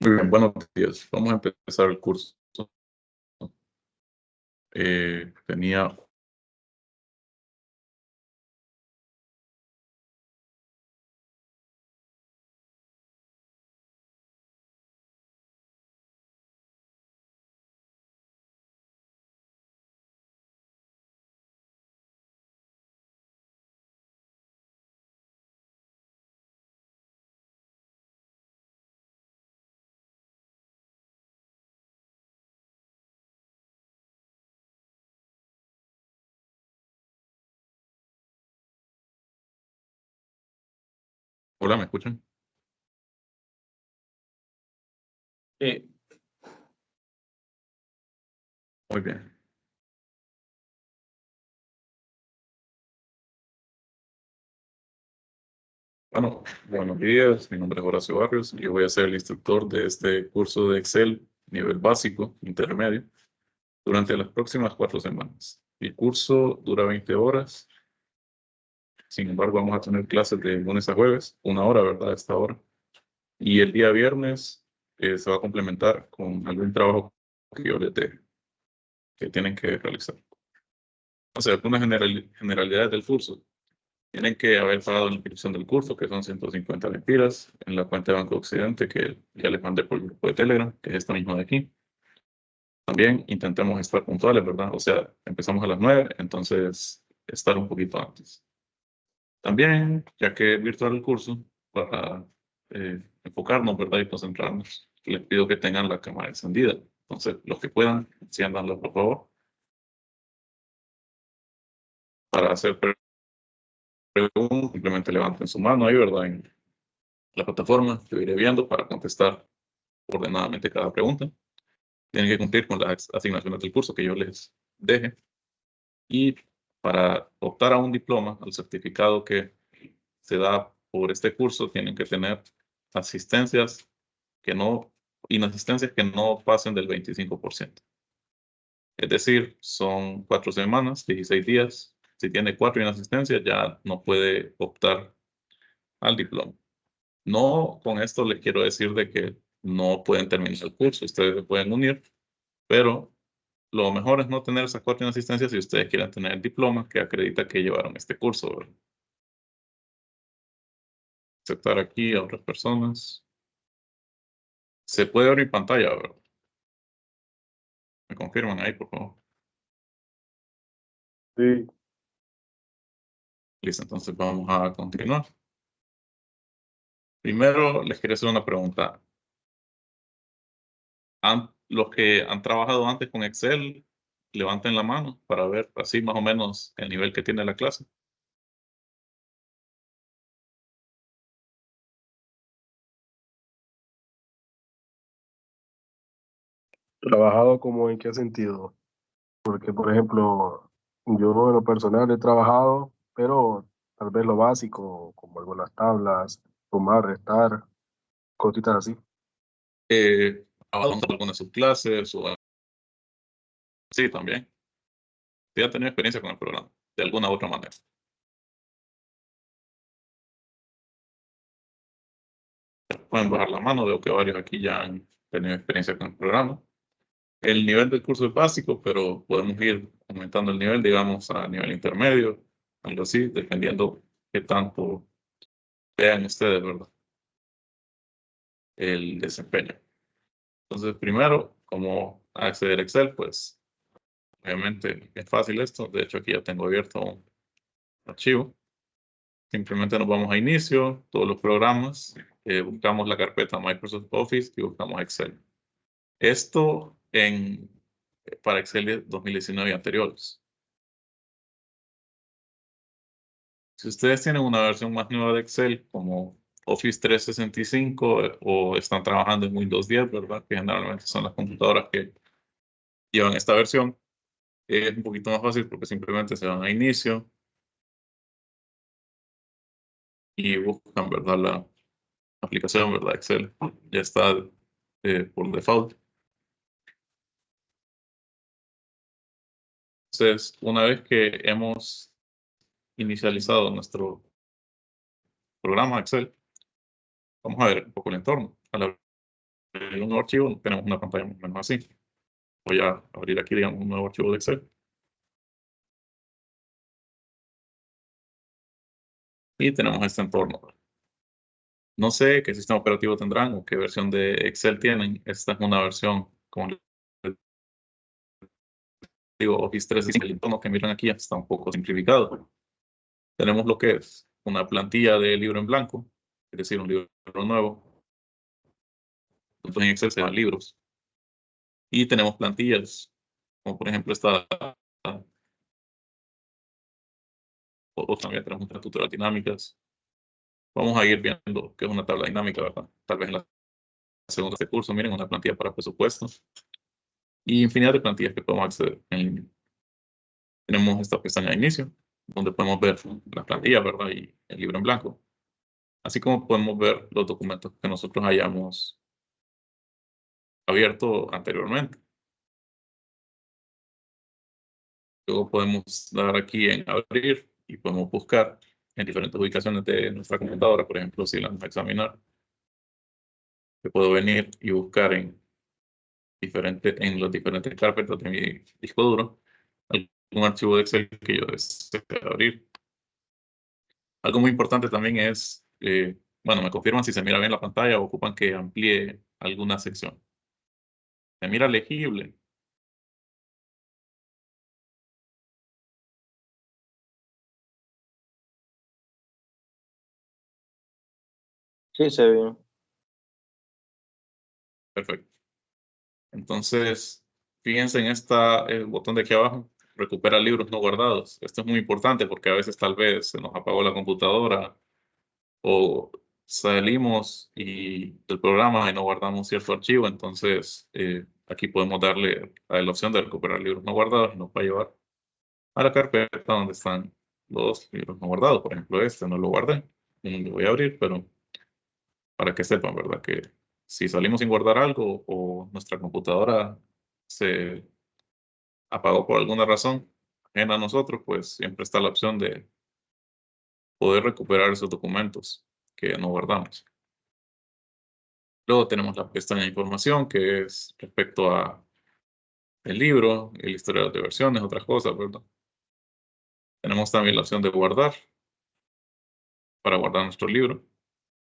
Muy bien, buenos días. Vamos a empezar el curso. Tenía Hola, ¿me escuchan? Sí. Muy bien. Bueno, buenos días. Mi nombre es Horacio Barrios y yo voy a ser el instructor de este curso de Excel nivel básico, intermedio, durante las próximas 4 semanas. El curso dura 20 horas. Sin embargo, vamos a tener clases de lunes a jueves, 1 hora, ¿verdad? A esta hora. Y el día viernes se va a complementar con algún trabajo que yo les dé, que tienen que realizar. O sea, algunas generalidades del curso. Tienen que haber pagado la inscripción del curso, que son 150 lempiras, en la cuenta de Banco Occidente, que ya les mandé por el grupo de Telegram, que es esta misma de aquí. También intentemos estar puntuales, ¿verdad? O sea, empezamos a las 9, entonces estar un poquito antes. También, ya que es virtual el curso, para enfocarnos, ¿verdad? Y concentrarnos, les pido que tengan la cámara encendida. Entonces, los que puedan, enciéndanla, por favor, para hacer preguntas. Simplemente levanten su mano ahí, ¿verdad? En la plataforma, yo iré viendo para contestar ordenadamente cada pregunta. Tienen que cumplir con las asignaciones del curso que yo les deje. Y para optar a un diploma, al certificado que se da por este curso, tienen que tener asistencias que no, inasistencias que no pasen del 25%. Es decir, son 4 semanas, 16 días. Si tiene 4 inasistencias, ya no puede optar al diploma. No, con esto les quiero decir de que no pueden terminar el curso, ustedes se pueden unir, pero lo mejor es no tener esas 4 inasistencias si ustedes quieren tener el diploma que acredita que llevaron este curso, ¿verdad? Aceptar aquí a otras personas. Se puede abrir pantalla, ¿verdad? Me confirman ahí, por favor. Sí, Listo, entonces vamos a continuar. Primero, les quería hacer una pregunta. Los que han trabajado antes con Excel, levanten la mano para ver así más o menos el nivel que tiene la clase. trabajado como en qué sentido. Porque, por ejemplo, yo en lo personal he trabajado, pero tal vez lo básico, como algunas tablas, sumar, restar, cositas así. Trabajando en algunas subclases o sí, también. Sí, han tenido experiencia con el programa, de alguna u otra manera. Pueden bajar la mano, veo que varios aquí ya han tenido experiencia con el programa. El nivel del curso es básico, pero podemos ir aumentando el nivel, digamos, a nivel intermedio, algo así, dependiendo qué tanto vean ustedes, ¿verdad? El desempeño. Entonces, primero, cómo acceder a Excel, pues obviamente es fácil esto. De hecho, aquí ya tengo abierto un archivo. Simplemente nos vamos a inicio, todos los programas, buscamos la carpeta Microsoft Office y buscamos Excel. Esto para Excel 2019 y anteriores. Si ustedes tienen una versión más nueva de Excel, como Office 365 o están trabajando en Windows 10, ¿verdad? Que generalmente son las computadoras que llevan esta versión, es un poquito más fácil porque simplemente se van a inicio y buscan, ¿verdad? La aplicación, ¿verdad? Excel ya está por default. Entonces, una vez que hemos inicializado nuestro programa Excel, vamos a ver un poco el entorno. Al un nuevo archivo, tenemos una pantalla más o menos así. Voy a abrir aquí, digamos, un nuevo archivo de Excel. Y tenemos este entorno. No sé qué sistema operativo tendrán o qué versión de Excel tienen. Esta es una versión, como les digo, Office 365. El entorno que miran aquí está un poco simplificado. Tenemos lo que es una plantilla de libro en blanco, es decir, un libro nuevo. Entonces en Excel se llaman libros. Y tenemos plantillas, como por ejemplo esta, o también tenemos otras tutoriales dinámicas. Vamos a ir viendo qué es una tabla dinámica, ¿verdad? Tal vez en la segunda de este curso, miren, una plantilla para presupuestos y infinidad de plantillas que podemos acceder en línea. Tenemos esta pestaña de inicio, donde podemos ver las plantillas, ¿verdad? Y el libro en blanco, así como podemos ver los documentos que nosotros hayamos abierto anteriormente. Luego podemos dar aquí en abrir y podemos buscar en diferentes ubicaciones de nuestra computadora. Por ejemplo, si la vamos a examinar, yo puedo venir y buscar en las diferentes carpetas de mi disco duro algún archivo de Excel que yo desee abrir. Algo muy importante también es, bueno, me confirman si se mira bien la pantalla o ocupan que amplíe alguna sección. Se mira legible. Sí, se ve bien. Perfecto. Entonces, fíjense en el botón de aquí abajo, recupera libros no guardados. Esto es muy importante porque a veces tal vez se nos apagó la computadora o salimos del programa y no guardamos cierto archivo. Entonces, aquí podemos darle a la opción de recuperar libros no guardados y nos va a llevar a la carpeta donde están los libros no guardados. Por ejemplo, este no lo guardé, no lo voy a abrir, pero para que sepan, ¿verdad? Que si salimos sin guardar algo o nuestra computadora se apagó por alguna razón ajena a nosotros, pues siempre está la opción de poder recuperar esos documentos que no guardamos. Luego tenemos la pestaña de información, que es respecto a el libro, el historial de versiones, otras cosas, ¿verdad? Tenemos también la opción de guardar para guardar nuestro libro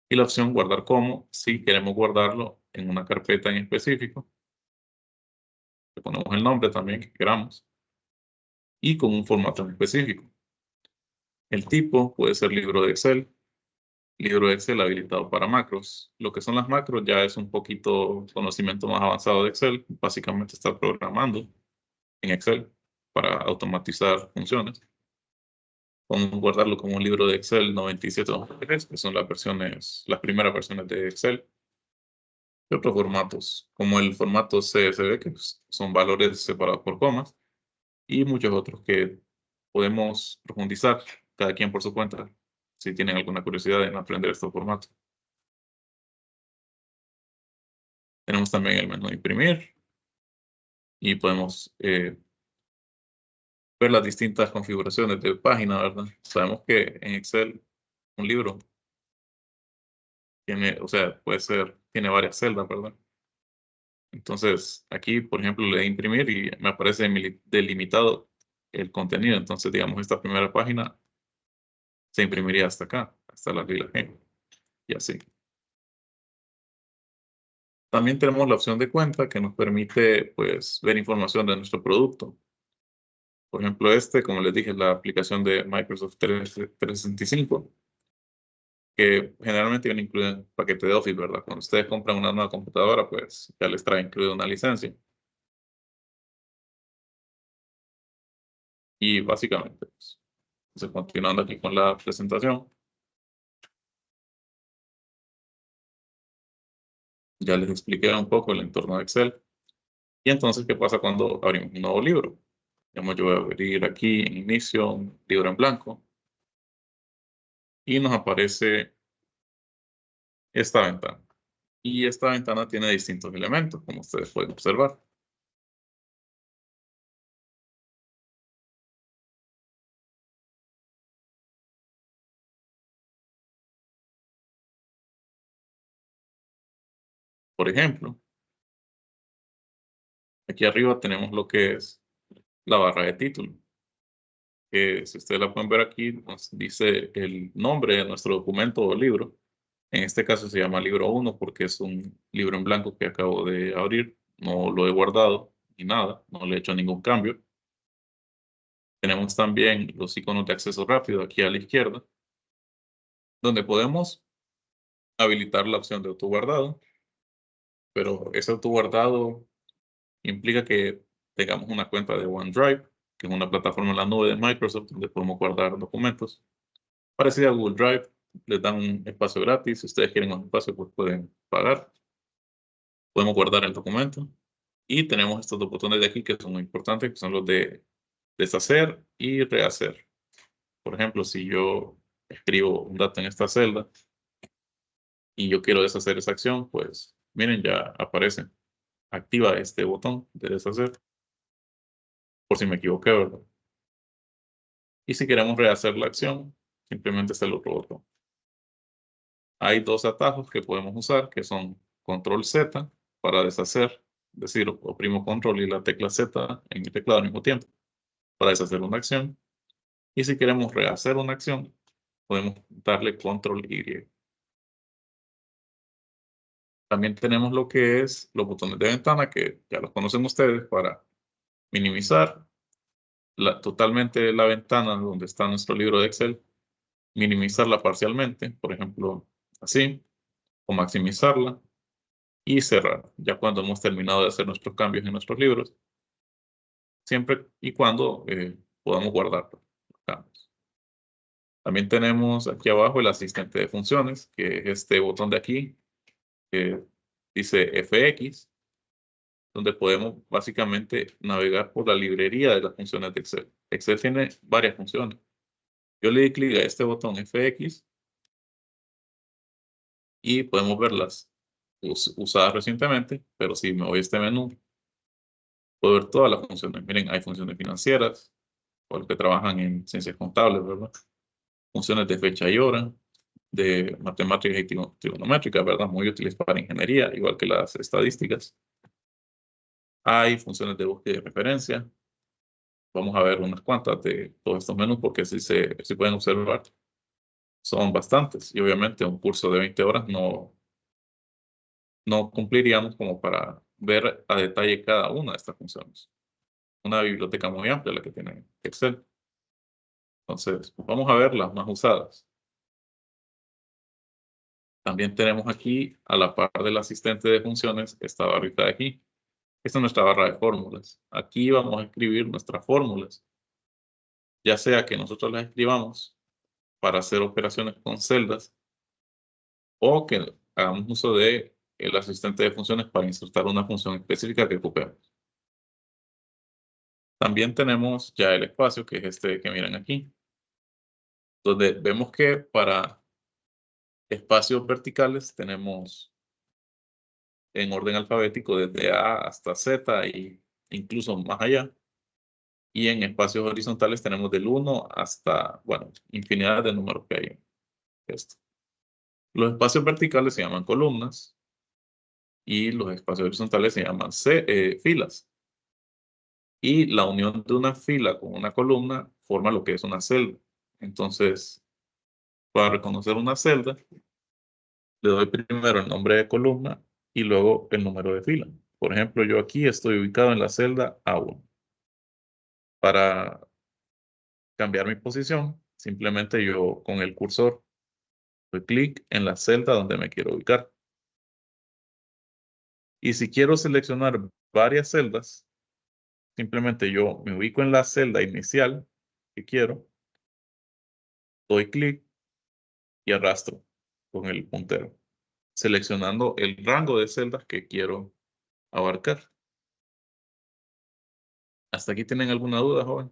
y la opción guardar como si queremos guardarlo en una carpeta en específico. Le ponemos el nombre también que queramos y con un formato en específico. El tipo puede ser libro de Excel habilitado para macros. Lo que son las macros ya es un poquito conocimiento más avanzado de Excel. Básicamente está programando en Excel para automatizar funciones. Podemos guardarlo como un libro de Excel 97-2003, que son las primeras versiones de Excel. Y otros formatos, como el formato CSV, que son valores separados por comas, y muchos otros que podemos profundizar, cada quien por su cuenta, si tienen alguna curiosidad en aprender estos formatos. Tenemos también el menú imprimir y podemos ver las distintas configuraciones de página, ¿verdad? Sabemos que en Excel un libro tiene, o sea, tiene varias celdas, ¿verdad? Entonces, aquí, por ejemplo, le doy imprimir y me aparece delimitado el contenido. Entonces, digamos, esta primera página se imprimiría hasta acá, hasta la fila G, y así. También tenemos la opción de cuenta que nos permite, pues, ver información de nuestro producto. Por ejemplo, como les dije, la aplicación de Microsoft 365, que generalmente viene incluido en el paquete de Office, ¿verdad? Cuando ustedes compran una nueva computadora, pues ya les trae incluida una licencia. Y básicamente, pues, continuando aquí con la presentación, ya les expliqué un poco el entorno de Excel. Y entonces, ¿qué pasa cuando abrimos un nuevo libro? Digamos, yo voy a abrir aquí en inicio un libro en blanco y nos aparece esta ventana. Y esta ventana tiene distintos elementos, como ustedes pueden observar. Por ejemplo, Aquí arriba tenemos lo que es la barra de título, que si ustedes la pueden ver aquí, nos dice el nombre de nuestro documento o libro. En este caso se llama libro 1 porque es un libro en blanco que acabo de abrir. No lo he guardado ni nada, no le he hecho ningún cambio. Tenemos también los iconos de acceso rápido aquí a la izquierda, donde podemos habilitar la opción de autoguardado, pero ese autoguardado implica que tengamos una cuenta de OneDrive, que es una plataforma en la nube de Microsoft donde podemos guardar documentos. Parecida a Google Drive, les dan un espacio gratis. Si ustedes quieren un espacio, pues pueden pagar. Podemos guardar el documento. Y tenemos estos dos botones de aquí que son muy importantes, que son los de deshacer y rehacer. Por ejemplo, si yo escribo un dato en esta celda y yo quiero deshacer esa acción, pues miren, ya aparece. Activa este botón de deshacer, por si me equivoqué, ¿verdad? Y si queremos rehacer la acción, simplemente es el otro botón. Hay dos atajos que podemos usar, que son control Z para deshacer, es decir, oprimo control y la tecla Z en mi teclado al mismo tiempo para deshacer una acción. Y si queremos rehacer una acción, podemos darle control Y. También tenemos lo que es los botones de ventana, que ya los conocen ustedes, para minimizar totalmente la ventana donde está nuestro libro de Excel, minimizarla parcialmente, por ejemplo, así, o maximizarla y cerrar, ya cuando hemos terminado de hacer nuestros cambios en nuestros libros, siempre y cuando podamos guardar los cambios. También tenemos aquí abajo el asistente de funciones, que es este botón de aquí, que dice FX, donde podemos básicamente navegar por la librería de las funciones de Excel. Excel tiene varias funciones. Yo le di clic a este botón FX y podemos verlas usadas recientemente, pero si me voy a este menú, puedo ver todas las funciones. Miren, hay funciones financieras, o los que trabajan en ciencias contables, ¿verdad? Funciones de fecha y hora, de matemáticas y trigonométricas, ¿verdad? Muy útiles para ingeniería, igual que las estadísticas. Hay funciones de búsqueda y referencia. Vamos a ver unas cuantas de todos estos menús porque si pueden observar, son bastantes. Y obviamente un curso de 20 horas no cumpliríamos como para ver a detalle cada una de estas funciones. Una biblioteca muy amplia la que tiene Excel. Entonces, vamos a ver las más usadas. También tenemos aquí, a la par del asistente de funciones, esta barrita de aquí. Esta es nuestra barra de fórmulas. Aquí vamos a escribir nuestras fórmulas. Ya sea que nosotros las escribamos para hacer operaciones con celdas o que hagamos uso de el asistente de funciones para insertar una función específica que ocupemos. También tenemos ya el espacio, que es este que miran aquí, donde vemos que para espacios verticales tenemos en orden alfabético desde A hasta Z e incluso más allá. Y en espacios horizontales tenemos del 1 hasta, bueno, infinidad de números que hay en esto. Los espacios verticales se llaman columnas y los espacios horizontales se llaman filas. Y la unión de una fila con una columna forma lo que es una celda. Entonces, para reconocer una celda, le doy primero el nombre de columna y luego el número de fila. Por ejemplo, yo aquí estoy ubicado en la celda A1. Para cambiar mi posición, simplemente yo con el cursor doy clic en la celda donde me quiero ubicar. Y si quiero seleccionar varias celdas, simplemente yo me ubico en la celda inicial que quiero, doy clic y arrastro con el puntero, seleccionando el rango de celdas que quiero abarcar. ¿Hasta aquí tienen alguna duda, joven?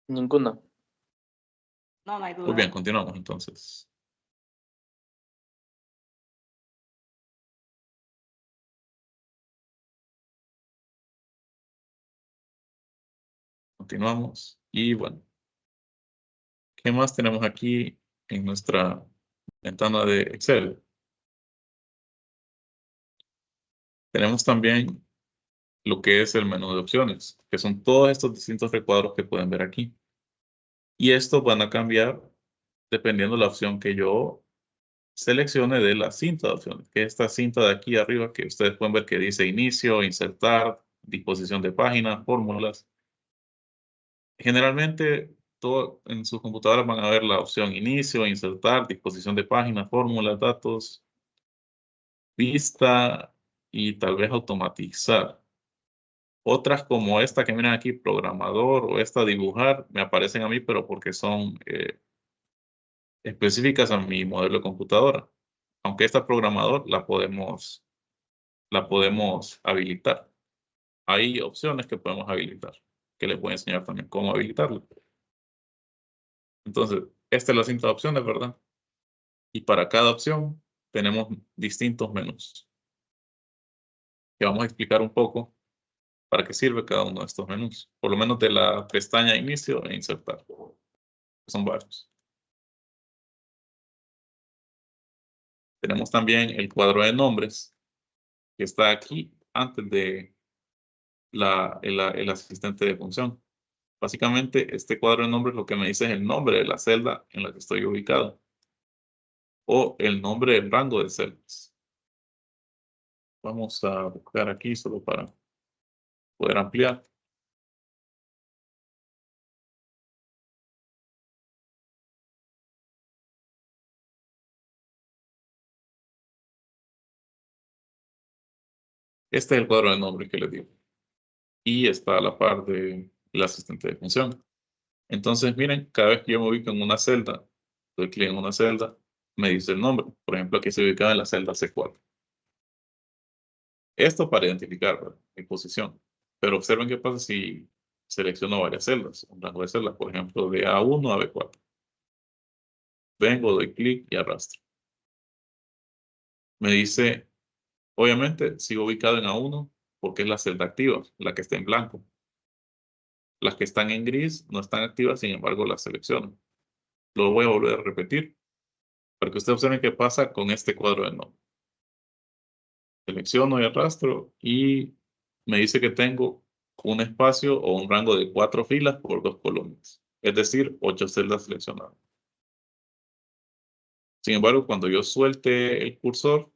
Ninguna. No, no hay Muy bien, duda. continuamos entonces. Continuamos y bueno, ¿Qué más tenemos aquí en nuestra ventana de Excel? Tenemos también lo que es el menú de opciones, que son todos estos distintos recuadros que pueden ver aquí. Y estos van a cambiar dependiendo de la opción que yo seleccione de la cinta de opciones, que es esta cinta de aquí arriba que ustedes pueden ver que dice inicio, insertar, disposición de páginas, fórmulas. Generalmente, todo en sus computadoras van a ver la opción inicio, insertar, disposición de páginas, fórmulas, datos, vista y tal vez automatizar. Otras como esta que miran aquí, programador o esta dibujar, me aparecen a mí, pero porque son específicas a mi modelo de computadora. Aunque esta programador la podemos habilitar. Hay opciones que podemos habilitar, que les voy a enseñar también cómo habilitarlo. Entonces, esta es la cinta de opciones, ¿verdad? Y para cada opción tenemos distintos menús. Que vamos a explicar un poco para qué sirve cada uno de estos menús. Por lo menos de la pestaña inicio e insertar. Son varios. Tenemos también el cuadro de nombres, que está aquí antes de el asistente de función. Básicamente, este cuadro de nombres lo que me dice es el nombre de la celda en la que estoy ubicado o el nombre del rango de celdas. Vamos a buscar aquí solo para poder ampliar. Este es el cuadro de nombres que les digo. Y está a la par del asistente de función. Entonces, miren, cada vez que yo me ubico en una celda, doy clic en una celda, me dice el nombre. Por ejemplo, aquí se ubicaba en la celda C4. Esto para identificar, ¿verdad?, mi posición. Pero observen qué pasa si selecciono varias celdas, un rango de celdas, por ejemplo, de A1 a B4. Vengo, doy clic y arrastro. Me dice, obviamente, sigo ubicado en A1 porque es la celda activa, la que está en blanco. Las que están en gris no están activas, sin embargo, las selecciono. Lo voy a volver a repetir para que ustedes observen qué pasa con este cuadro de nombre. Selecciono y arrastro y me dice que tengo un espacio o un rango de 4 filas por 2 columnas, es decir, 8 celdas seleccionadas. Sin embargo, cuando yo suelte el cursor,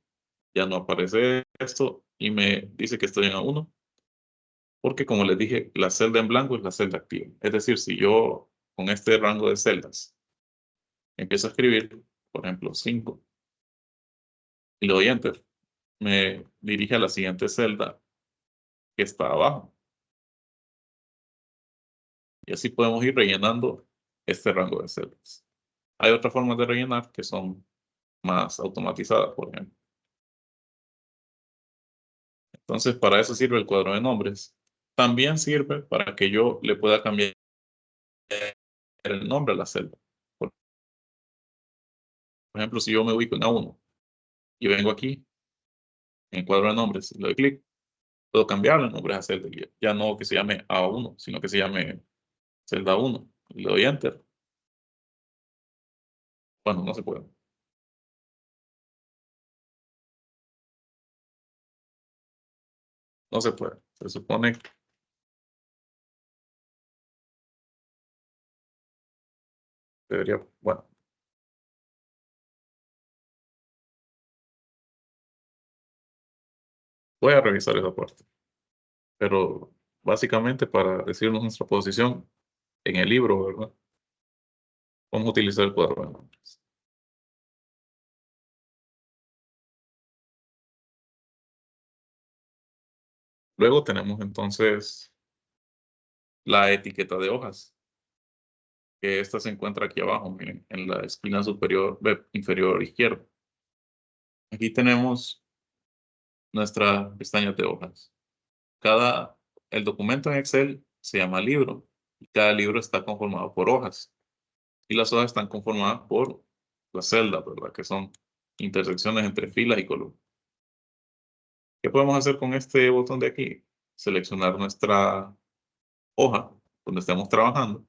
ya no aparece esto y me dice que estoy en A1, porque como les dije, la celda en blanco es la celda activa. Es decir, si yo con este rango de celdas empiezo a escribir, por ejemplo, 5, y le doy Enter, me dirige a la siguiente celda que está abajo. Y así podemos ir rellenando este rango de celdas. Hay otras formas de rellenar que son más automatizadas, por ejemplo. Entonces, para eso sirve el cuadro de nombres. También sirve para que yo le pueda cambiar el nombre a la celda. Por ejemplo, si yo me ubico en A1 y vengo aquí, en el cuadro de nombres, y le doy clic, puedo cambiarle el nombre a esa celda. Ya no que se llame A1, sino que se llame celda 1. Y le doy Enter. Bueno, no se puede. No se puede. Se supone que debería, bueno. Voy a revisar esa parte. Pero básicamente para decirnos nuestra posición en el libro, ¿verdad? Vamos a utilizar el cuadro de nombres. Luego tenemos entonces la etiqueta de hojas, que esta se encuentra aquí abajo, miren, en la esquina superior, inferior izquierda. Aquí tenemos nuestra pestaña de hojas. El documento en Excel se llama libro y cada libro está conformado por hojas. Y las hojas están conformadas por las celdas, ¿verdad? Que son intersecciones entre filas y columnas. ¿Qué podemos hacer con este botón de aquí? Seleccionar nuestra hoja donde estemos trabajando.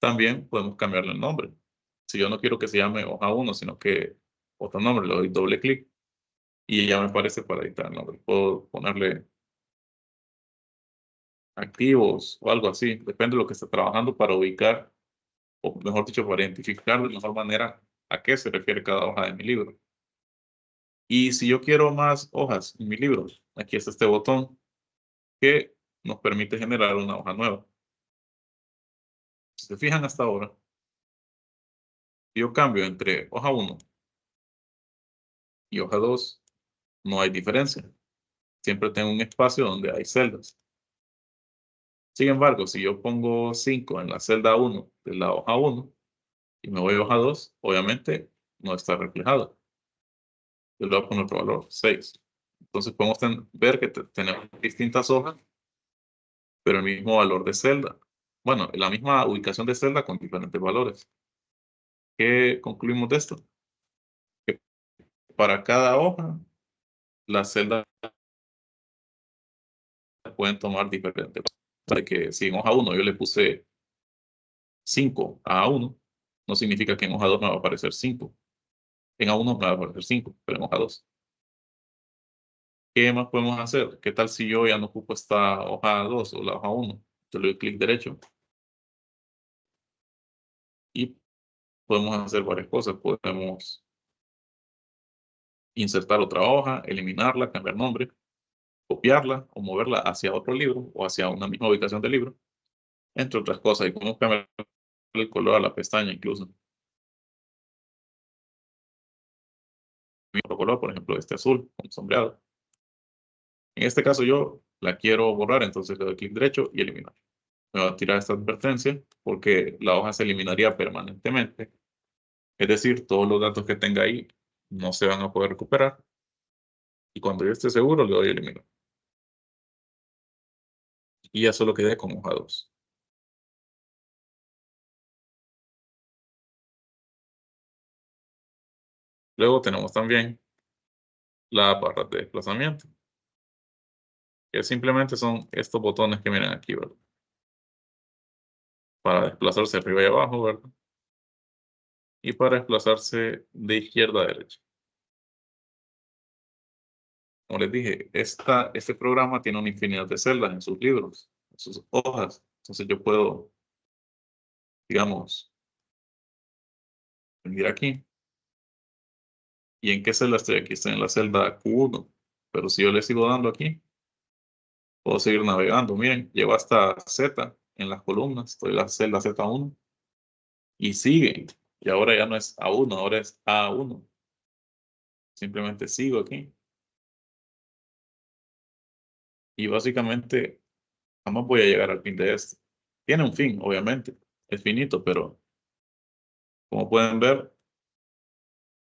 También podemos cambiarle el nombre. Si yo no quiero que se llame hoja 1, sino que otro nombre, le doy doble clic y ya me aparece para editar el nombre. Puedo ponerle activos o algo así, depende de lo que esté trabajando para ubicar, o mejor dicho, para identificar de mejor manera a qué se refiere cada hoja de mi libro. Y si yo quiero más hojas en mi libro, aquí está este botón que nos permite generar una hoja nueva. Si se fijan hasta ahora, si yo cambio entre hoja 1 y hoja 2, no hay diferencia. Siempre tengo un espacio donde hay celdas. Sin embargo, si yo pongo 5 en la celda 1 de la hoja 1 y me voy a hoja 2, obviamente no está reflejado. Yo le voy a poner otro valor, 6. Entonces podemos ver que tenemos distintas hojas, pero el mismo valor de celda. Bueno, la misma ubicación de celda con diferentes valores. ¿Qué concluimos de esto? Que para cada hoja, las celdas pueden tomar diferentes. O sea, que si en hoja 1 yo le puse 5 a 1, no significa que en hoja 2 me va a aparecer 5. En A1 me va a aparecer 5, pero en hoja 2. ¿Qué más podemos hacer? ¿Qué tal si yo ya no ocupo esta hoja 2 o la hoja 1? Yo le doy clic derecho y podemos hacer varias cosas. Podemos insertar otra hoja, eliminarla, cambiar nombre, copiarla o moverla hacia otro libro o hacia una misma ubicación del libro, entre otras cosas. Y podemos cambiar el color a la pestaña incluso. Otro color, por ejemplo, este azul, con sombreado. En este caso yo la quiero borrar, entonces le doy clic derecho y eliminar. Me va a tirar esta advertencia porque la hoja se eliminaría permanentemente. Es decir, todos los datos que tenga ahí no se van a poder recuperar. Y cuando yo esté seguro, le doy a eliminar. Y ya solo quedé con hoja 2. Luego tenemos también las barras de desplazamiento, que simplemente son estos botones que miran aquí, ¿verdad? Para desplazarse arriba y abajo, ¿verdad? Y para desplazarse de izquierda a derecha. Como les dije, este programa tiene una infinidad de celdas en sus libros, en sus hojas. Entonces yo puedo, digamos, venir aquí. ¿Y en qué celda estoy? Aquí estoy en la celda Q1. Pero si yo le sigo dando aquí, puedo seguir navegando. Miren, llego hasta Z en las columnas. Estoy en la celda Z1. Y sigue. Y ahora ya no es A1, ahora es A1. Simplemente sigo aquí. Y básicamente jamás voy a llegar al fin de esto. Tiene un fin, obviamente. Es finito, pero como pueden ver,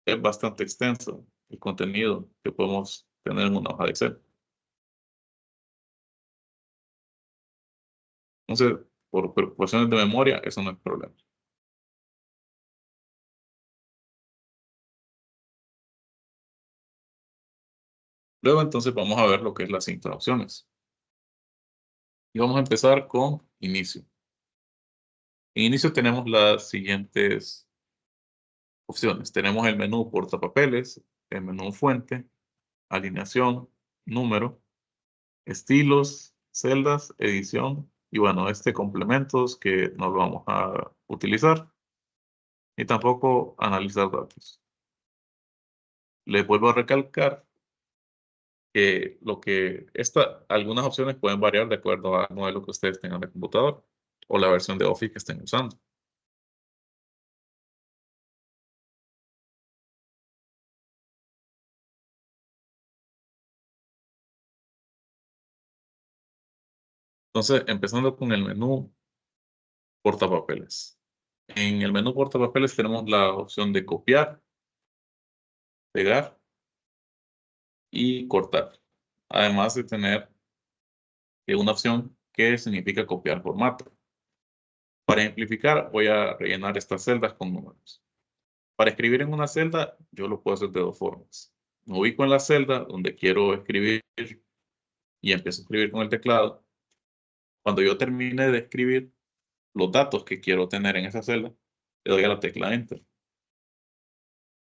es bastante extenso el contenido que podemos tener en una hoja de Excel. Entonces, por preocupaciones de memoria, eso no es problema. Luego, entonces, vamos a ver lo que es las interrupciones. Y vamos a empezar con inicio. En inicio tenemos las siguientes opciones. Tenemos el menú portapapeles, el menú fuente, alineación, número, estilos, celdas, edición y bueno, complementos que no lo vamos a utilizar y tampoco analizar datos. Les vuelvo a recalcar que algunas opciones pueden variar de acuerdo al modelo que ustedes tengan de computador o la versión de Office que estén usando. Entonces, empezando con el menú portapapeles. En el menú portapapeles tenemos la opción de copiar, pegar y cortar. Además de tener una opción que significa copiar formato. Para ejemplificar, voy a rellenar estas celdas con números. Para escribir en una celda, yo lo puedo hacer de dos formas. Me ubico en la celda donde quiero escribir y empiezo a escribir con el teclado. Cuando yo termine de escribir, los datos que quiero tener en esa celda, le doy a la tecla Enter.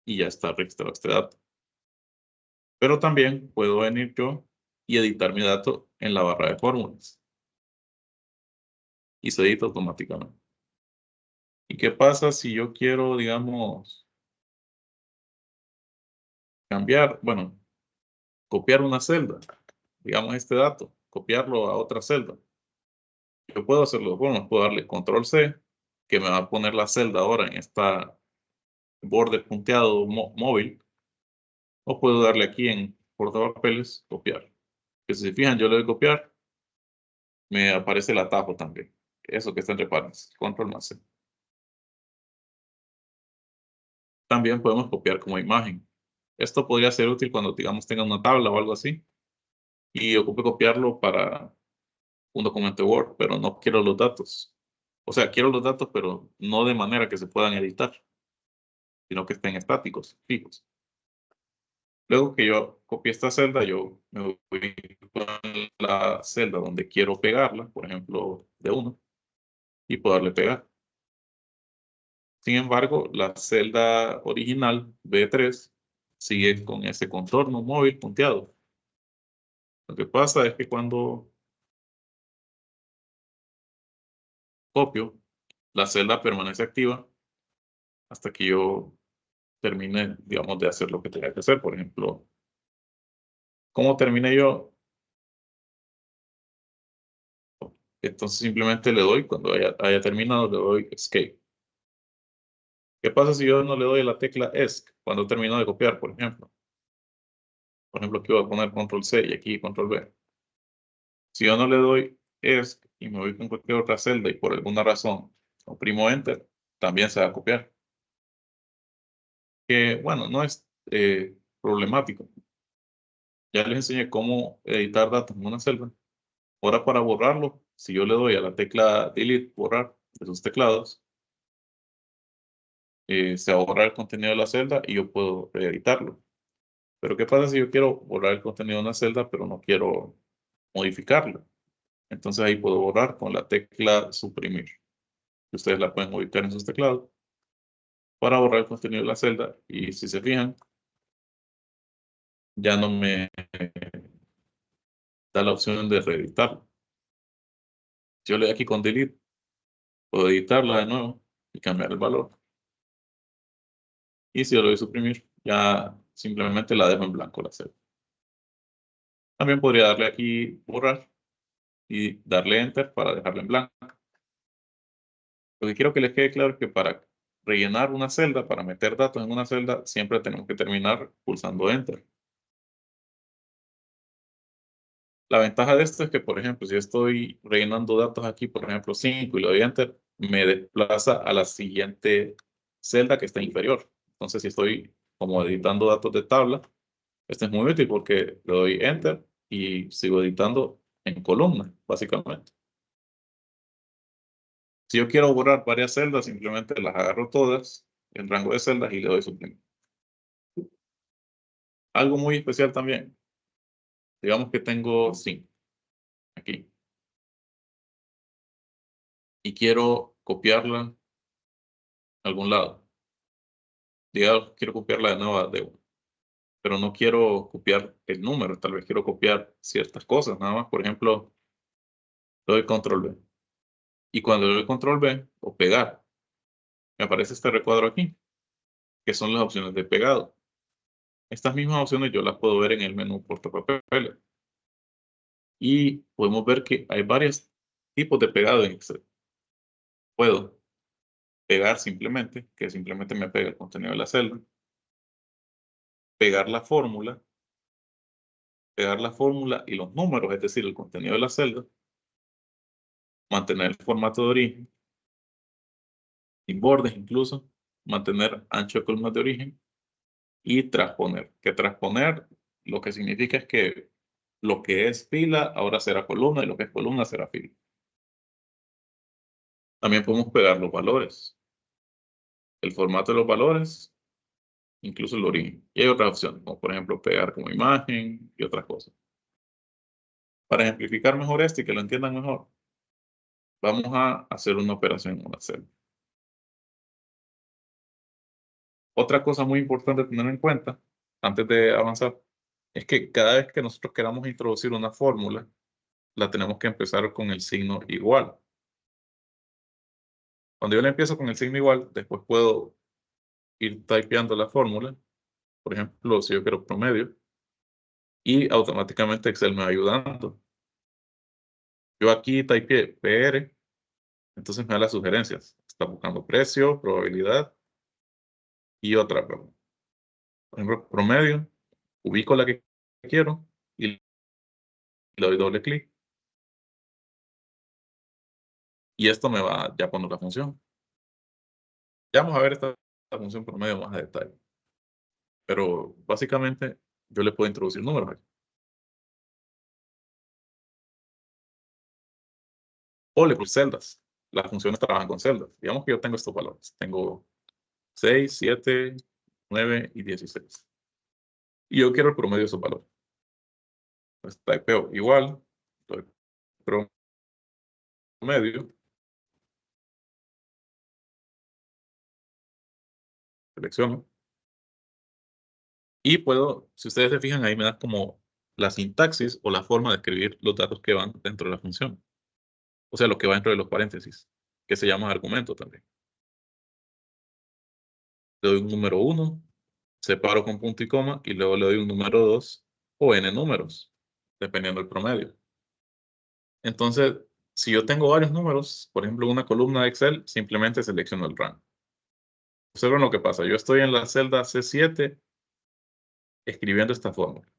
Y ya está registrado este dato. Pero también puedo venir yo y editar mi dato en la barra de fórmulas. Y se edita automáticamente. ¿Y qué pasa si yo quiero, digamos, cambiar, bueno, copiar una celda? Digamos este dato, copiarlo a otra celda. Yo puedo hacerlo de formas, puedo darle control C, que me va a poner la celda ahora en esta borde punteado móvil, o puedo darle aquí en portapapeles, copiar. Que si se fijan, yo le doy copiar, me aparece el atajo también. Eso que está entre paréntesis, control más C. También podemos copiar como imagen. Esto podría ser útil cuando, digamos, tenga una tabla o algo así y ocupe copiarlo para un documento Word, pero no quiero los datos. O sea, quiero los datos, pero no de manera que se puedan editar, sino que estén estáticos, fijos. Luego que yo copié esta celda, yo me voy con la celda donde quiero pegarla, por ejemplo, de 1, y puedo darle pegar. Sin embargo, la celda original, B3, sigue con ese contorno móvil punteado. Lo que pasa es que cuando copio, la celda permanece activa hasta que yo termine, digamos, de hacer lo que tenga que hacer. Por ejemplo, ¿cómo termine yo? Entonces simplemente le doy, cuando haya terminado, le doy Escape. ¿Qué pasa si yo no le doy la tecla ESC cuando termino de copiar, por ejemplo? Por ejemplo, aquí voy a poner Control C y aquí Control V. Si yo no le doy ESC y me voy con cualquier otra celda y por alguna razón oprimo Enter, también se va a copiar. Que, bueno, no es problemático. Ya les enseñé cómo editar datos en una celda. Ahora para borrarlo, si yo le doy a la tecla Delete, borrar de sus teclados, se va a borrar el contenido de la celda y yo puedo reeditarlo. Pero ¿qué pasa si yo quiero borrar el contenido de una celda, pero no quiero modificarlo? Entonces ahí puedo borrar con la tecla Suprimir. Ustedes la pueden ubicar en sus teclados para borrar el contenido de la celda. Y si se fijan, ya no me da la opción de reeditarlo. Si yo le doy aquí con Delete, puedo editarla de nuevo y cambiar el valor. Y si yo le doy a suprimir, ya simplemente la dejo en blanco la celda. También podría darle aquí borrar y darle enter para dejarla en blanco. Lo que quiero que les quede claro es que para rellenar una celda, para meter datos en una celda, siempre tenemos que terminar pulsando enter. La ventaja de esto es que, por ejemplo, si estoy rellenando datos aquí, por ejemplo, 5 y le doy enter, me desplaza a la siguiente celda que está inferior. Entonces, si estoy como editando datos de tabla, este es muy útil porque le doy enter y sigo editando en columna, básicamente. Si yo quiero borrar varias celdas, simplemente las agarro todas en rango de celdas y le doy suprimir. Algo muy especial también. Digamos que tengo 5 aquí. Y quiero copiarla a algún lado. Digamos, quiero copiarla de nuevo de 1. Pero no quiero copiar el número, tal vez quiero copiar ciertas cosas, nada más. Por ejemplo, le doy control V. Y cuando le doy control V o pegar, me aparece este recuadro aquí, que son las opciones de pegado. Estas mismas opciones yo las puedo ver en el menú portapapeles. Y podemos ver que hay varios tipos de pegado en Excel. Puedo pegar simplemente, que simplemente me pega el contenido de la celda. Pegar la fórmula y los números, es decir, el contenido de la celda. Mantener el formato de origen, sin bordes incluso, mantener ancho de columnas de origen y transponer. Que transponer lo que significa es que lo que es fila ahora será columna y lo que es columna será fila. También podemos pegar los valores, el formato de los valores, incluso el origen. Y hay otras opciones, como por ejemplo pegar como imagen y otras cosas. Para ejemplificar mejor esto y que lo entiendan mejor, Vamos a hacer una operación en una celda. Otra cosa muy importante a tener en cuenta antes de avanzar es que cada vez que nosotros queramos introducir una fórmula, la tenemos que empezar con el signo igual. Cuando yo le empiezo con el signo igual, después puedo ir typeando la fórmula. Por ejemplo, si yo quiero promedio, y automáticamente Excel me va ayudando. Yo aquí typeé PR, entonces me da las sugerencias. Está buscando precio, probabilidad y otra. Por ejemplo, promedio, ubico la que quiero y le doy doble clic. Y esto me va ya poner la función. Ya vamos a ver esta función promedio más a detalle. Pero básicamente yo le puedo introducir números aquí. O le puse celdas. Las funciones trabajan con celdas. Digamos que yo tengo estos valores. Tengo 6, 7, 9 y 16. Y yo quiero el promedio de esos valores. Pues typeo igual, doy promedio, selecciono. Y puedo, si ustedes se fijan, ahí me da como la sintaxis o la forma de escribir los datos que van dentro de la función. O sea, lo que va dentro de los paréntesis, que se llama argumento también. Le doy un número 1, separo con punto y coma, y luego le doy un número 2 o n números, dependiendo del promedio. Entonces, si yo tengo varios números, por ejemplo, una columna de Excel, simplemente selecciono el rango. Observen lo que pasa. Yo estoy en la celda C7 escribiendo esta fórmula.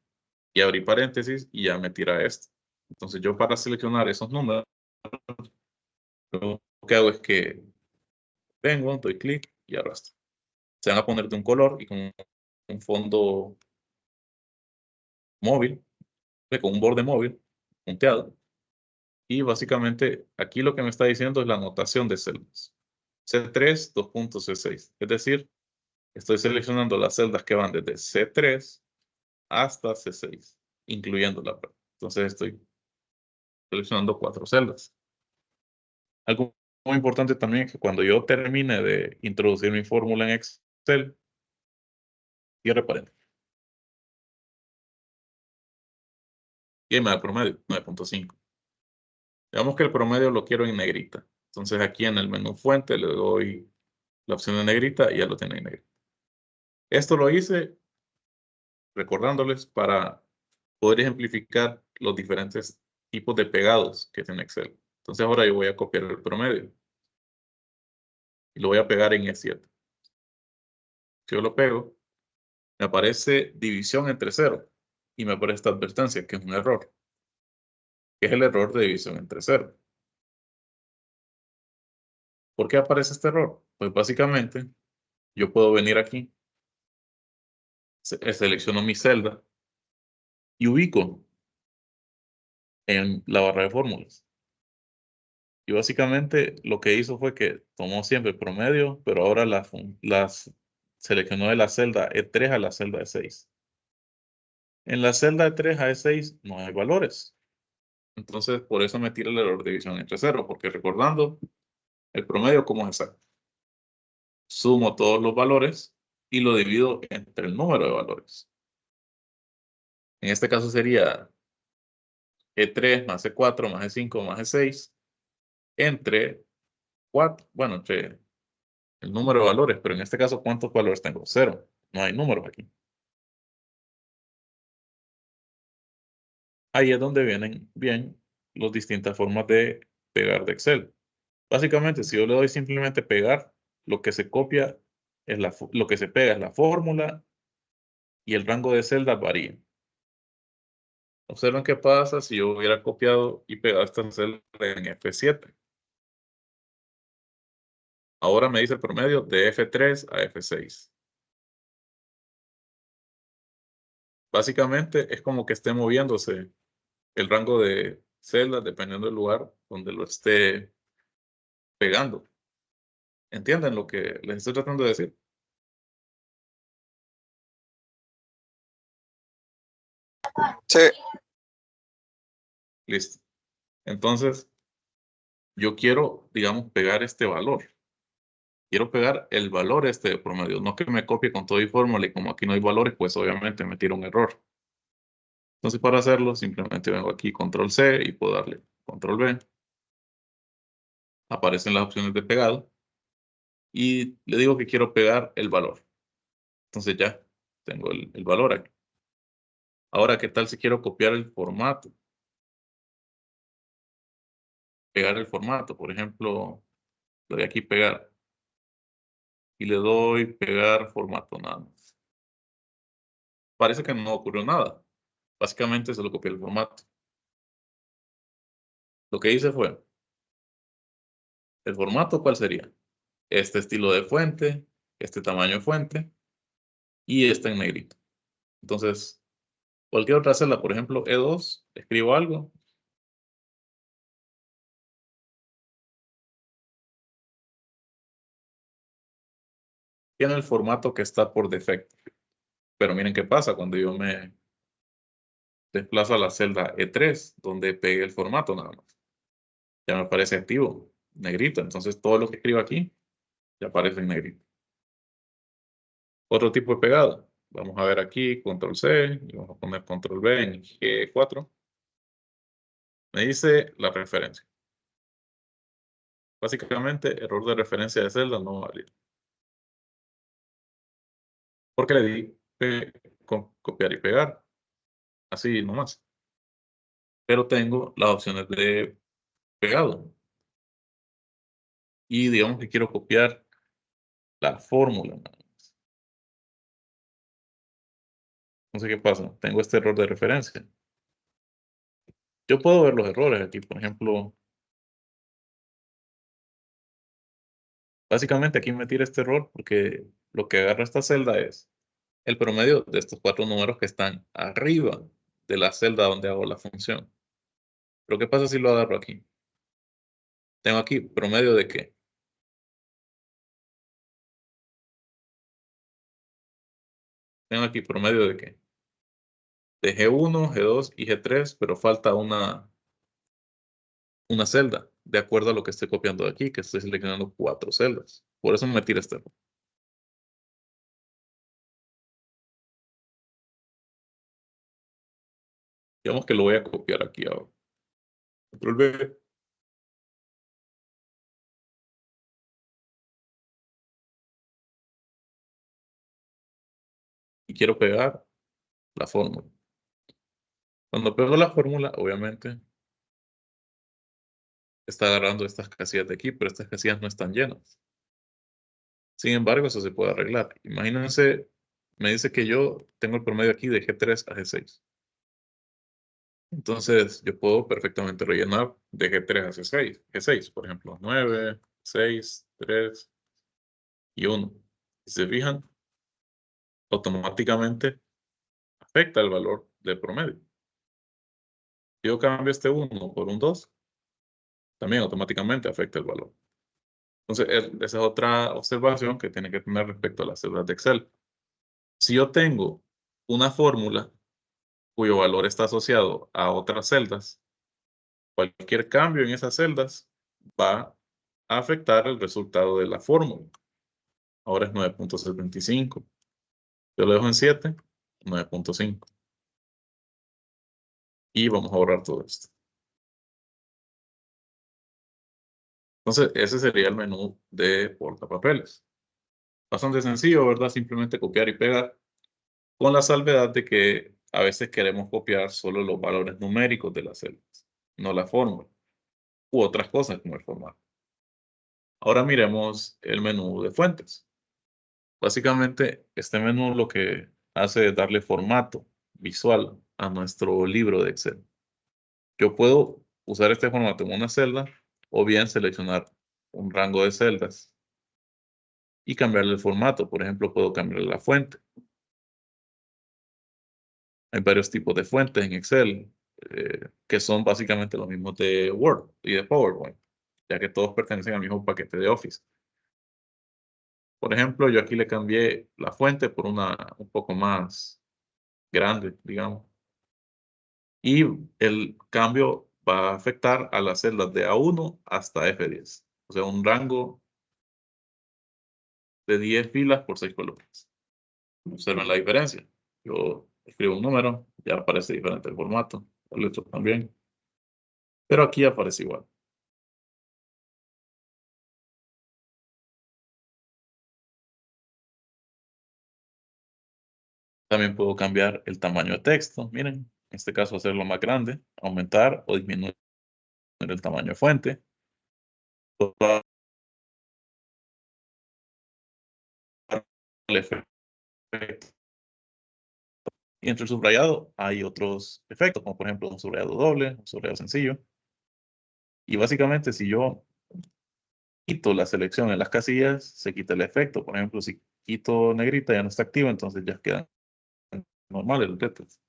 Y abrí paréntesis y ya me tira esto. Entonces, yo para seleccionar esos números, lo que hago es que vengo, doy clic y arrastro. Se van a poner de un color y con un fondo móvil, con un borde móvil, punteado. Y básicamente aquí lo que me está diciendo es la anotación de celdas. C3, 2.C6. Es decir, estoy seleccionando las celdas que van desde C3 hasta C6, incluyendo la P. Entonces estoy seleccionando 4 celdas. Algo muy importante también es que cuando yo termine de introducir mi fórmula en Excel, cierre paréntesis. Y ahí me da el promedio, 9.5. Digamos que el promedio lo quiero en negrita. Entonces aquí en el menú fuente le doy la opción de negrita y ya lo tiene en negrita. Esto lo hice recordándoles para poder ejemplificar los diferentes tipos de pegados que tiene Excel. Entonces ahora yo voy a copiar el promedio y lo voy a pegar en E7. Si yo lo pego, me aparece división entre 0 y me aparece esta advertencia que es un error, que es el error de división entre 0. ¿Por qué aparece este error? Pues básicamente yo puedo venir aquí, selecciono mi celda y ubico en la barra de fórmulas. Y básicamente lo que hizo fue que tomó siempre el promedio, pero ahora las seleccionó de la celda E3 a la celda E6. En la celda E3 a E6 no hay valores. Entonces, por eso me tira el error de división entre 0, porque recordando, el promedio, ¿cómo es exacto? Sumo todos los valores y lo divido entre el número de valores. En este caso sería E3 más E4 más E5 más E6 entre 4, bueno, entre el número de valores, pero en este caso, ¿cuántos valores tengo? 0. No hay números aquí. Ahí es donde vienen bien las distintas formas de pegar de Excel. Básicamente, si yo le doy simplemente pegar, lo que se copia es lo que se pega es la fórmula y el rango de celdas varía. Observen qué pasa si yo hubiera copiado y pegado esta celda en F7. Ahora me dice el promedio de F3 a F6. Básicamente es como que esté moviéndose el rango de celdas dependiendo del lugar donde lo esté pegando. ¿Entienden lo que les estoy tratando de decir? Sí, Listo. Entonces, yo quiero, digamos, pegar este valor. Quiero pegar el valor de promedio, no que me copie con todo y fórmula y como aquí no hay valores, pues obviamente me tira un error. Entonces para hacerlo simplemente vengo aquí control C y puedo darle control V. Aparecen las opciones de pegado y le digo que quiero pegar el valor. Entonces ya tengo el valor aquí. Ahora, ¿qué tal si quiero copiar el formato? Pegar el formato, por ejemplo, le doy aquí pegar y le doy pegar formato nada más. Parece que no ocurrió nada. Básicamente se lo copié el formato. Lo que hice fue, ¿el formato cuál sería? Este estilo de fuente, este tamaño de fuente y este en negrito. Entonces, cualquier otra celda, por ejemplo, E2, escribo algo. Tiene el formato que está por defecto. Pero miren qué pasa cuando yo me desplazo a la celda E3, donde pegué el formato nada más. Ya me aparece activo, negrito. Entonces, todo lo que escribo aquí ya aparece en negrito. Otro tipo de pegado. Vamos a ver aquí, control C, y vamos a poner control V en G4. Me dice la referencia. Básicamente, error de referencia de celda no válido. Porque le di copiar y pegar. Así nomás. Pero tengo las opciones de pegado. Y digamos que quiero copiar la fórmula. Entonces, ¿qué pasa? Tengo este error de referencia. Yo puedo ver los errores aquí, por ejemplo. Básicamente aquí me tira este error porque lo que agarra esta celda es el promedio de estos 4 números que están arriba de la celda donde hago la función. Pero ¿qué pasa si lo agarro aquí? Tengo aquí promedio de qué. Tengo aquí promedio de qué. De G1, G2 y G3, pero falta una celda, de acuerdo a lo que estoy copiando de aquí, que estoy seleccionando 4 celdas. Por eso me tira este error. Digamos que lo voy a copiar aquí ahora. Control V. Y quiero pegar la fórmula. Cuando pego la fórmula, obviamente, está agarrando estas casillas de aquí, pero estas casillas no están llenas. Sin embargo, eso se puede arreglar. Imagínense, me dice que yo tengo el promedio aquí de G3 a G6. Entonces, yo puedo perfectamente rellenar de G3 a G6, por ejemplo, 9, 6, 3 y 1. Si se fijan, automáticamente afecta el valor del promedio. Si yo cambio este 1 por un 2, también automáticamente afecta el valor. Entonces, esa es otra observación que tiene que tener respecto a las celdas de Excel. Si yo tengo una fórmula cuyo valor está asociado a otras celdas, cualquier cambio en esas celdas va a afectar el resultado de la fórmula. Ahora es 9.75. Yo lo dejo en 7, 9.5. Y vamos a borrar todo esto. Entonces, ese sería el menú de portapapeles. Bastante sencillo, ¿verdad? Simplemente copiar y pegar, con la salvedad de que a veces queremos copiar solo los valores numéricos de las celdas, no la fórmula, u otras cosas como el formato. Ahora miremos el menú de fuentes. Básicamente, este menú lo que hace es darle formato visual a nuestro libro de Excel. Yo puedo usar este formato en una celda o bien seleccionar un rango de celdas y cambiarle el formato. Por ejemplo, puedo cambiarle la fuente. Hay varios tipos de fuentes en Excel que son básicamente los mismos de Word y de PowerPoint, ya que todos pertenecen al mismo paquete de Office. Por ejemplo, yo aquí le cambié la fuente por una un poco más grande, digamos. Y el cambio va a afectar a las celdas de A1 hasta F10. O sea, un rango de 10 filas por 6 columnas. Observen la diferencia. Yo escribo un número, ya aparece diferente el formato, las letras también. Pero aquí aparece igual. También puedo cambiar el tamaño de texto. Miren, en este caso hacerlo más grande, aumentar o disminuir el tamaño de fuente. El efecto. Y entre el subrayado hay otros efectos, como por ejemplo un subrayado doble, un subrayado sencillo. Y básicamente si yo quito la selección en las casillas, se quita el efecto. Por ejemplo, si quito negrita ya no está activo, entonces ya quedan normales los letras.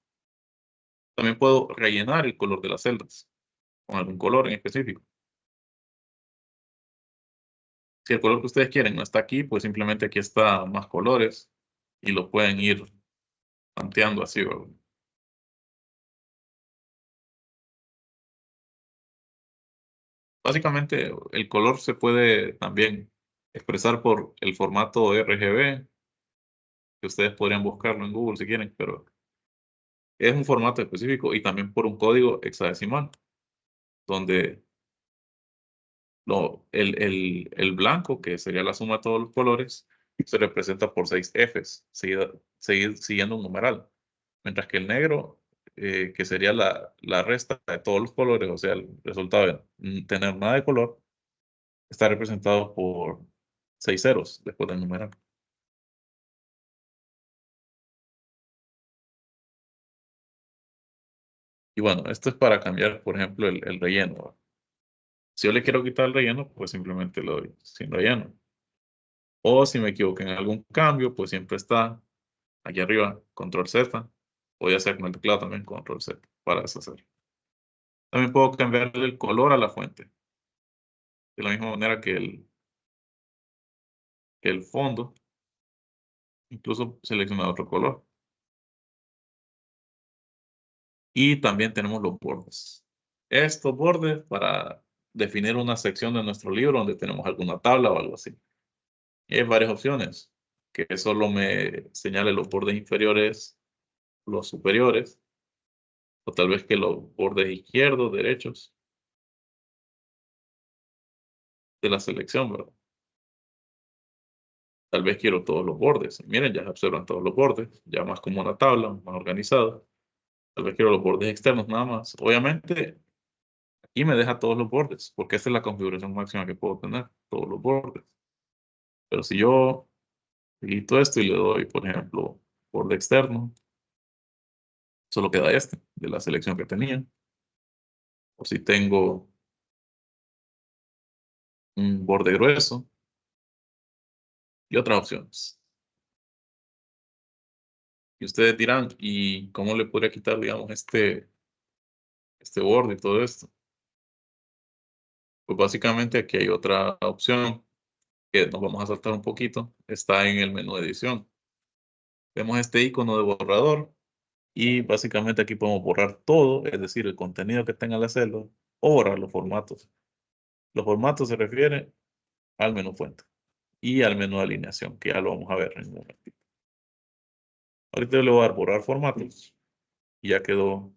También puedo rellenar el color de las celdas con algún color en específico. Si el color que ustedes quieren no está aquí, pues simplemente aquí está más colores y lo pueden ir planteando así, ¿verdad? Básicamente, el color se puede también expresar por el formato RGB, que ustedes podrían buscarlo en Google si quieren, pero es un formato específico y también por un código hexadecimal, donde el blanco, que sería la suma de todos los colores, se representa por 6 Fs, siguiendo un numeral. Mientras que el negro, que sería la resta de todos los colores, o sea, el resultado de tener nada de color, está representado por 6 ceros después del numeral. Y bueno, esto es para cambiar, por ejemplo, el relleno, ¿verdad? Si yo le quiero quitar el relleno, pues simplemente lo doy sin relleno. O si me equivoco en algún cambio, pues siempre está aquí arriba, control Z. O ya sea con el teclado también, control Z, para deshacer. También puedo cambiarle el color a la fuente. De la misma manera que el fondo. Incluso seleccionar otro color. Y también tenemos los bordes. Estos bordes para definir una sección de nuestro libro donde tenemos alguna tabla o algo así. Y hay varias opciones. Que solo me señale los bordes inferiores, los superiores, o tal vez que los bordes izquierdos, derechos de la selección, ¿verdad? Tal vez quiero todos los bordes. Miren, ya se observan todos los bordes, ya más como una tabla, más organizado. Tal vez quiero los bordes externos nada más. Obviamente, aquí me deja todos los bordes, porque esta es la configuración máxima que puedo tener, todos los bordes. Pero si yo quito esto y le doy, por ejemplo, borde externo, solo queda este, de la selección que tenía. O si tengo un borde grueso y otras opciones. Y ustedes dirán, ¿y cómo le podría quitar, digamos, este borde y todo esto? Pues básicamente aquí hay otra opción que nos vamos a saltar un poquito. Está en el menú de edición. Vemos este icono de borrador y básicamente aquí podemos borrar todo, es decir, el contenido que tenga la celda o borrar los formatos. Los formatos se refieren al menú fuente y al menú de alineación, que ya lo vamos a ver en un momentito. Ahorita le voy a dar borrar formatos y ya quedó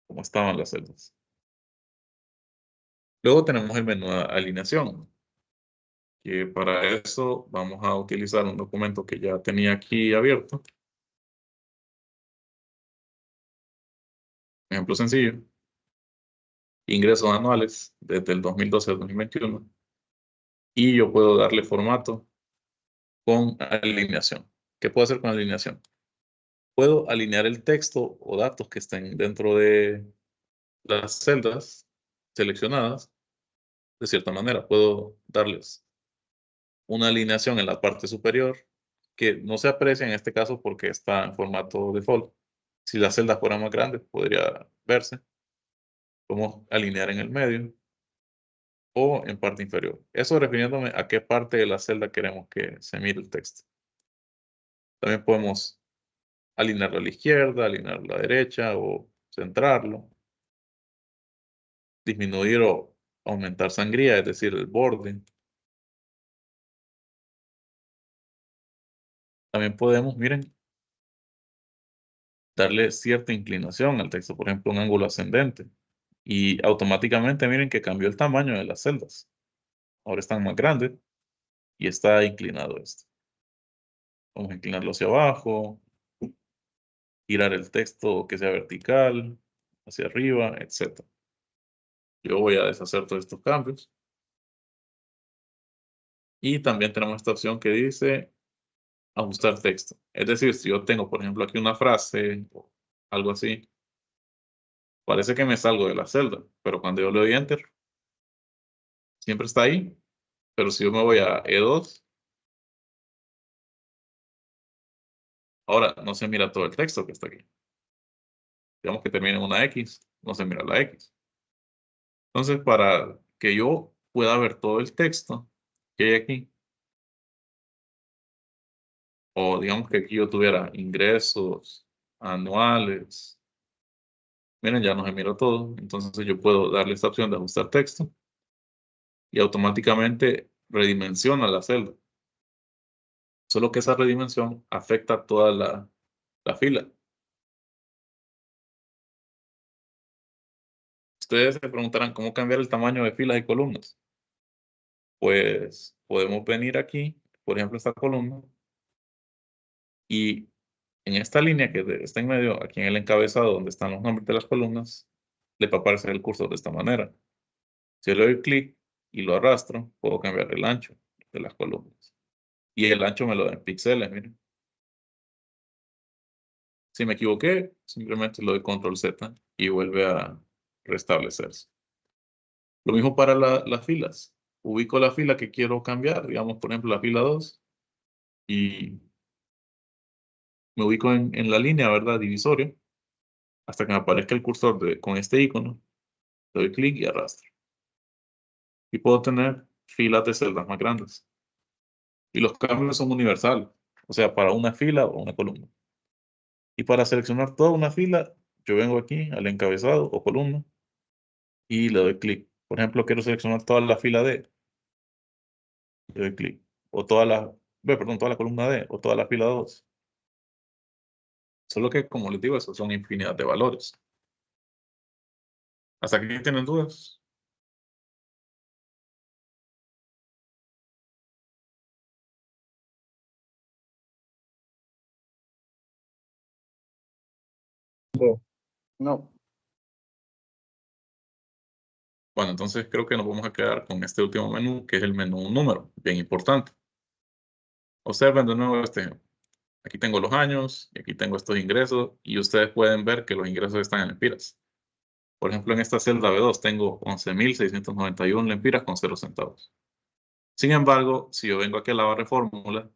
como estaban las celdas. Luego tenemos el menú de alineación, que para eso vamos a utilizar un documento que ya tenía aquí abierto. Ejemplo sencillo. Ingresos anuales desde el 2012 al 2021. Y yo puedo darle formato con alineación. ¿Qué puedo hacer con alineación? Puedo alinear el texto o datos que estén dentro de las celdas seleccionadas de cierta manera. Puedo darles una alineación en la parte superior que no se aprecia en este caso porque está en formato default. Si las celdas fueran más grandes, podría verse. Podemos alinear en el medio o en parte inferior. Eso refiriéndome a qué parte de la celda queremos que se mire el texto. También podemos alinearlo a la izquierda, alinearlo a la derecha o centrarlo. disminuir o aumentar sangría, es decir, el borde. También podemos, miren, darle cierta inclinación al texto, por ejemplo, un ángulo ascendente. Y automáticamente miren que cambió el tamaño de las celdas. Ahora están más grandes y está inclinado esto. Vamos a inclinarlo hacia abajo, girar el texto que sea vertical, hacia arriba, etc. Yo voy a deshacer todos estos cambios. Y también tenemos esta opción que dice ajustar texto. Es decir, si yo tengo, por ejemplo, aquí una frase o algo así, parece que me salgo de la celda, pero cuando yo le doy Enter, siempre está ahí. Pero si yo me voy a E2, ahora no se mira todo el texto que está aquí. Digamos que termine en una X, no se mira la X. Entonces, para que yo pueda ver todo el texto que hay aquí, o digamos que aquí yo tuviera ingresos anuales, miren, ya no se mira todo. Entonces yo puedo darle esta opción de ajustar texto y automáticamente redimensiona la celda. Solo que esa redimensión afecta toda la fila. Ustedes se preguntarán cómo cambiar el tamaño de filas y columnas. Pues podemos venir aquí, por ejemplo, esta columna, y en esta línea que está en medio, aquí en el encabezado donde están los nombres de las columnas, le va a aparecer el cursor de esta manera. Si yo le doy clic y lo arrastro, puedo cambiar el ancho de las columnas. Y el ancho me lo da en píxeles, miren. Si me equivoqué, simplemente le doy control Z y vuelve a restablecerse. Lo mismo para las filas. Ubico la fila que quiero cambiar, digamos, por ejemplo, la fila 2, y me ubico en la línea, ¿verdad? Divisoria, hasta que me aparezca el cursor con este icono. Le doy clic y arrastro. Y puedo tener filas de celdas más grandes. Y los cambios son universales, o sea, para una fila o una columna. Y para seleccionar toda una fila, yo vengo aquí al encabezado o columna y le doy clic. Por ejemplo, quiero seleccionar toda la fila D, le doy clic. O toda la columna D o toda la fila 2. Solo que, como les digo, esos son infinidad de valores. ¿Hasta aquí tienen dudas? No. Bueno, entonces creo que nos vamos a quedar con este último menú, que es el menú número, bien importante. Observen de nuevo este ejemplo. Aquí tengo los años y aquí tengo estos ingresos y ustedes pueden ver que los ingresos están en lempiras. Por ejemplo, en esta celda B2 tengo 11.691 lempiras con 0 centavos. Sin embargo, si yo vengo aquí a la barra de fórmula,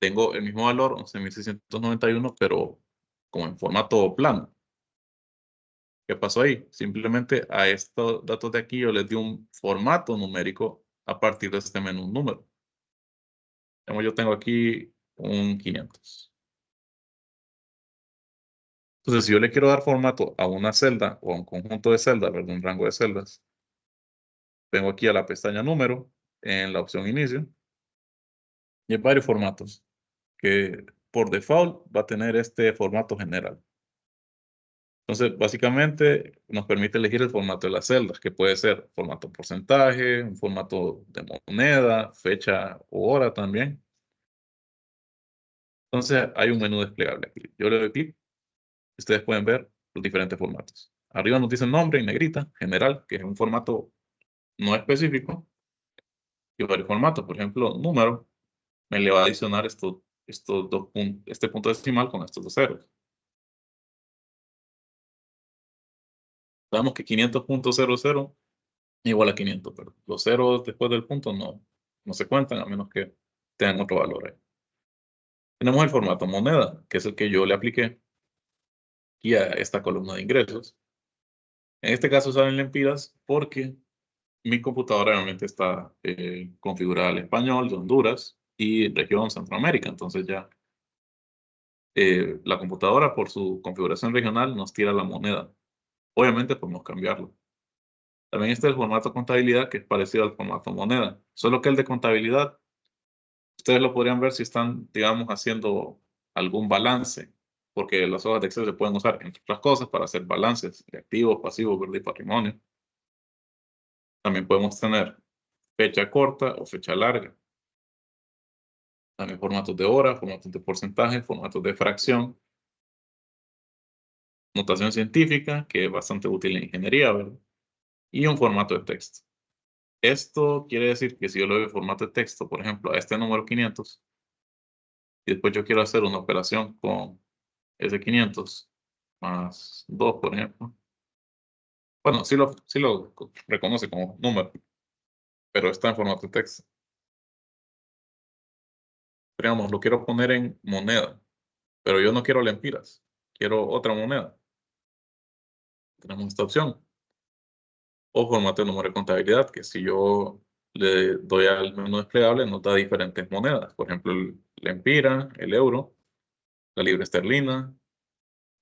tengo el mismo valor, 11.691, pero como en formato plano. ¿Qué pasó ahí? Simplemente a estos datos de aquí yo les di un formato numérico a partir de este menú número. Como yo tengo aquí un 500. Entonces, si yo le quiero dar formato a una celda o a un conjunto de celdas, ¿verdad? Un rango de celdas, vengo aquí a la pestaña número, en la opción inicio, y hay varios formatos que por default va a tener este formato general. Entonces, básicamente nos permite elegir el formato de las celdas, que puede ser formato porcentaje, un formato de moneda, fecha o hora también. Entonces, hay un menú desplegable aquí. Yo le doy clic, ustedes pueden ver los diferentes formatos. Arriba nos dice el nombre en negrita, general, que es un formato no específico, y varios formatos. Por ejemplo, número, me le va a adicionar estos dos puntos, este punto decimal con estos dos ceros. Sabemos que 500.00 igual a 500, pero los ceros después del punto no se cuentan a menos que tengan otro valor ahí. Tenemos el formato moneda, que es el que yo le apliqué aquí a esta columna de ingresos. En este caso salen lempiras porque mi computadora realmente está configurada al español de Honduras y región Centroamérica. Entonces ya la computadora por su configuración regional nos tira la moneda Obviamente podemos cambiarlo. También está el formato contabilidad, que es parecido al formato moneda, solo que el de contabilidad, ustedes lo podrían ver si están, digamos, haciendo algún balance, porque las hojas de Excel se pueden usar, entre otras cosas, para hacer balances de activos, pasivos, verde y patrimonio. También podemos tener fecha corta o fecha larga. También formatos de hora, formatos de porcentaje, formatos de fracción. Notación científica, que es bastante útil en ingeniería, ¿verdad? Y un formato de texto. Esto quiere decir que si yo le doy formato de texto, por ejemplo, a este número 500, y después yo quiero hacer una operación con ese 500 más 2, por ejemplo. Bueno, sí lo reconoce como número, pero está en formato de texto. Digamos, lo quiero poner en moneda, pero yo no quiero lempiras, quiero otra moneda. Tenemos esta opción. O formato de número de contabilidad, que si yo le doy al menú desplegable, nos da diferentes monedas. Por ejemplo, el lempira, el euro, la libra esterlina,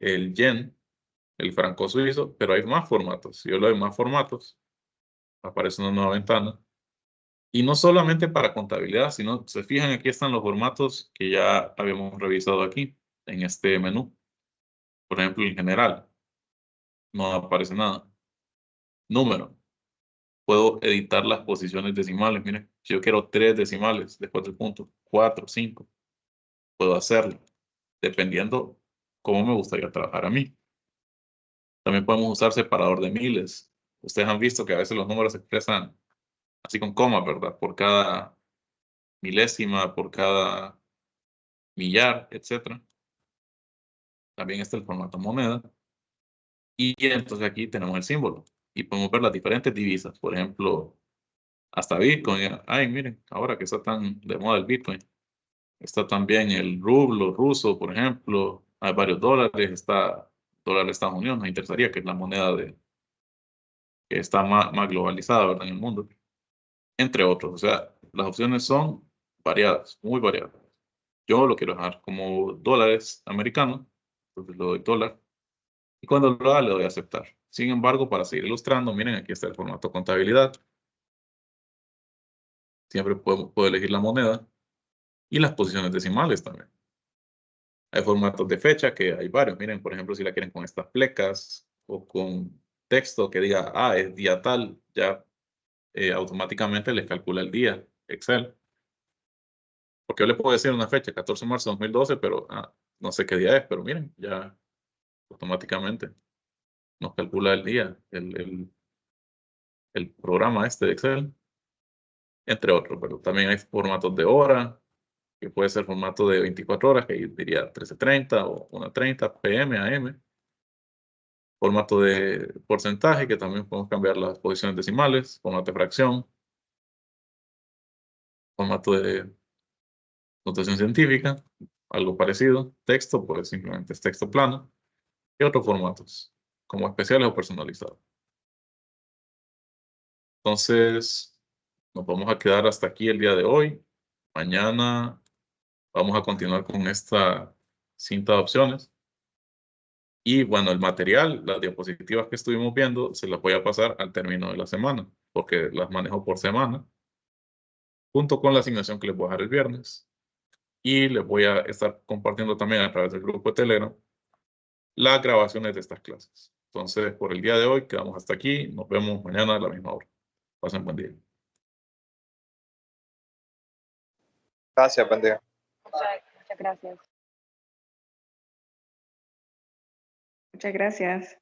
el yen, el franco suizo, pero hay más formatos. Si yo le doy más formatos, aparece una nueva ventana. Y no solamente para contabilidad, sino, se fijan, aquí están los formatos que ya habíamos revisado aquí, en este menú. Por ejemplo, en general, no aparece nada. Número. Puedo editar las posiciones decimales. Miren, si yo quiero 3 decimales después del punto, 4, 5, puedo hacerlo, dependiendo cómo me gustaría trabajar a mí. También podemos usar separador de miles. Ustedes han visto que a veces los números se expresan así con comas, ¿verdad? Por cada milésima, por cada millar, etcétera. También está el formato moneda. Y entonces aquí tenemos el símbolo. Y podemos ver las diferentes divisas. Por ejemplo, hasta Bitcoin. Ay, miren, ahora que está tan de moda el Bitcoin. Está también el rublo ruso, por ejemplo. Hay varios dólares. Está dólar de Estados Unidos, nos interesaría, que es la moneda que está más globalizada, ¿verdad? En el mundo. Entre otros. O sea, las opciones son variadas, muy variadas. Yo lo quiero dejar como dólares americanos. Entonces le doy dólar. Y cuando lo haga, le doy a aceptar. Sin embargo, para seguir ilustrando, miren, aquí está el formato contabilidad. Siempre puedo elegir la moneda y las posiciones decimales también. Hay formatos de fecha, que hay varios. Miren, por ejemplo, si la quieren con estas plecas o con texto que diga, es día tal, ya automáticamente les calcula el día, Excel. Porque yo le puedo decir una fecha, 14 de marzo de 2012, pero no sé qué día es, pero miren, ya automáticamente nos calcula el día, el programa este de Excel, entre otros. Pero también hay formatos de hora, que puede ser formato de 24 horas, que yo diría 13:30 o 1:30 PM, AM. Formato de porcentaje, que también podemos cambiar las posiciones decimales. Formato de fracción. Formato de notación científica, algo parecido. Texto, pues simplemente es texto plano. Y otros formatos, como especiales o personalizados. Entonces, nos vamos a quedar hasta aquí el día de hoy. Mañana vamos a continuar con esta cinta de opciones. Y bueno, el material, las diapositivas que estuvimos viendo, se las voy a pasar al término de la semana, porque las manejo por semana, junto con la asignación que les voy a dejar el viernes. Y les voy a estar compartiendo también a través del grupo de Telegram las grabaciones de estas clases. Entonces, por el día de hoy, quedamos hasta aquí. Nos vemos mañana a la misma hora. Pasen buen día. Gracias, buen día. Muchas gracias. Muchas gracias.